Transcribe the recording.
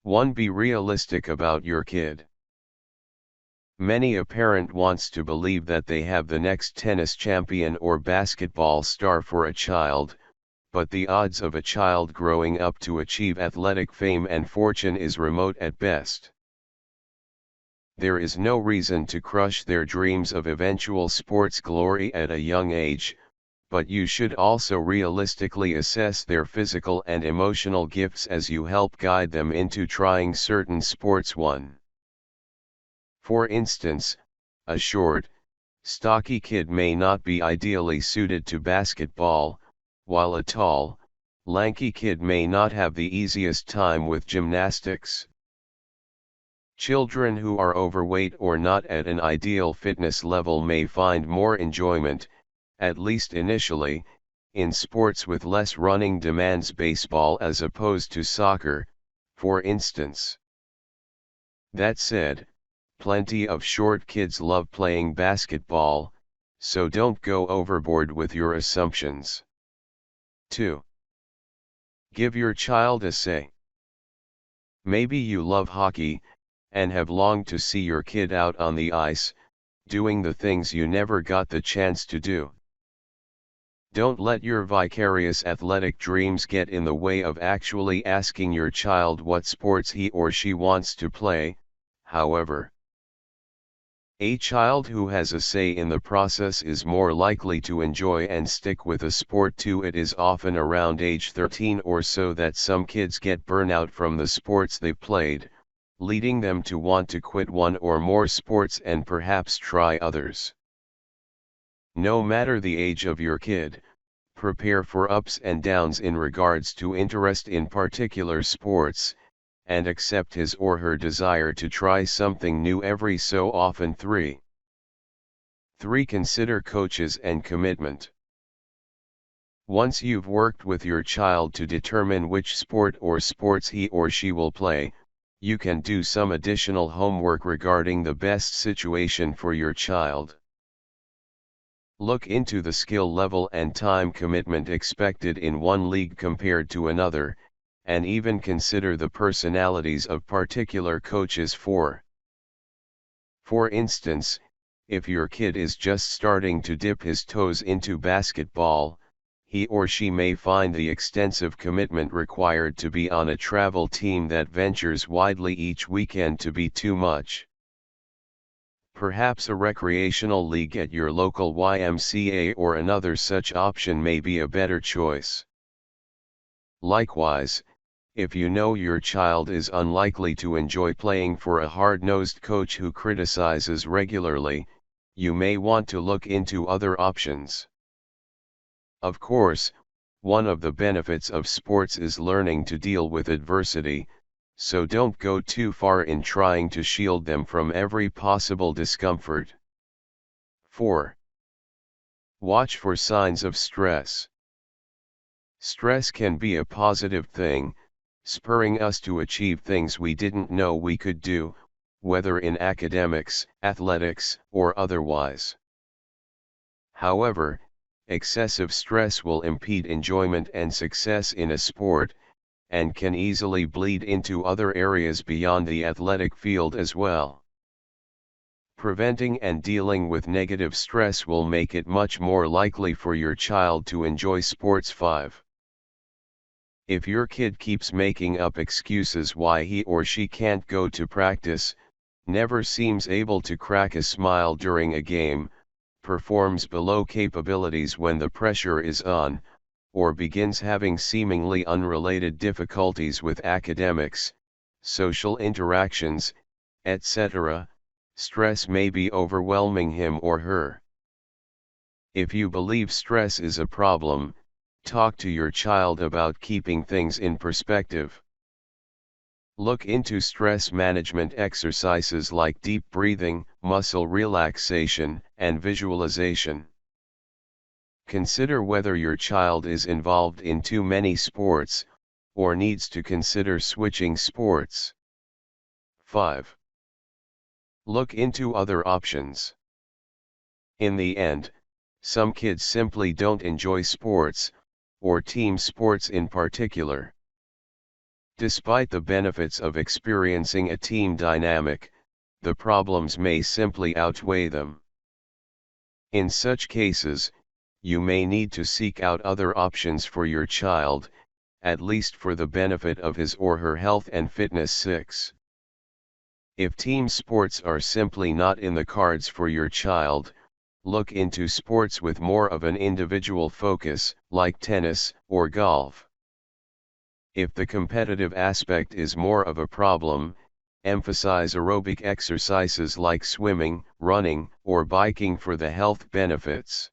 1. Be realistic about your kid. Many a parent wants to believe that they have the next tennis champion or basketball star for a child, but the odds of a child growing up to achieve athletic fame and fortune is remote at best. There is no reason to crush their dreams of eventual sports glory at a young age, but you should also realistically assess their physical and emotional gifts as you help guide them into trying certain sports. 1. For instance, a short, stocky kid may not be ideally suited to basketball, while a tall, lanky kid may not have the easiest time with gymnastics. Children who are overweight or not at an ideal fitness level may find more enjoyment, at least initially, in sports with less running demands, baseball as opposed to soccer, for instance. That said, plenty of short kids love playing basketball, so don't go overboard with your assumptions. 2. Give your child a say. Maybe you love hockey, and have longed to see your kid out on the ice, doing the things you never got the chance to do. Don't let your vicarious athletic dreams get in the way of actually asking your child what sports he or she wants to play, however. A child who has a say in the process is more likely to enjoy and stick with a sport too. It is often around age 13 or so that some kids get burnout from the sports they played, leading them to want to quit one or more sports and perhaps try others. No matter the age of your kid, prepare for ups and downs in regards to interest in particular sports, and accept his or her desire to try something new every so often. 3. Consider coaches and commitment. Once you've worked with your child to determine which sport or sports he or she will play, you can do some additional homework regarding the best situation for your child. Look into the skill level and time commitment expected in one league compared to another, and even consider the personalities of particular coaches. 4. For instance, if your kid is just starting to dip his toes into basketball, he or she may find the extensive commitment required to be on a travel team that ventures widely each weekend to be too much. Perhaps a recreational league at your local YMCA or another such option may be a better choice. Likewise, if you know your child is unlikely to enjoy playing for a hard-nosed coach who criticizes regularly, you may want to look into other options. Of course, one of the benefits of sports is learning to deal with adversity, so don't go too far in trying to shield them from every possible discomfort. 4. Watch for signs of stress. Stress can be a positive thing, spurring us to achieve things we didn't know we could do, whether in academics, athletics, or otherwise. However, excessive stress will impede enjoyment and success in a sport, and can easily bleed into other areas beyond the athletic field as well. Preventing and dealing with negative stress will make it much more likely for your child to enjoy sports. 5. If your kid keeps making up excuses why he or she can't go to practice, never seems able to crack a smile during a game, performs below capabilities when the pressure is on, or begins having seemingly unrelated difficulties with academics, social interactions, etc., stress may be overwhelming him or her. If you believe stress is a problem, talk to your child about keeping things in perspective. Look into stress management exercises like deep breathing, muscle relaxation, and visualization. Consider whether your child is involved in too many sports, or needs to consider switching sports. 5. Look into other options. In the end, some kids simply don't enjoy sports, or team sports in particular. Despite the benefits of experiencing a team dynamic, the problems may simply outweigh them. In such cases, you may need to seek out other options for your child, at least for the benefit of his or her health and fitness. 6. If team sports are simply not in the cards for your child, look into sports with more of an individual focus, like tennis or golf. If the competitive aspect is more of a problem, emphasize aerobic exercises like swimming, running, or biking for the health benefits.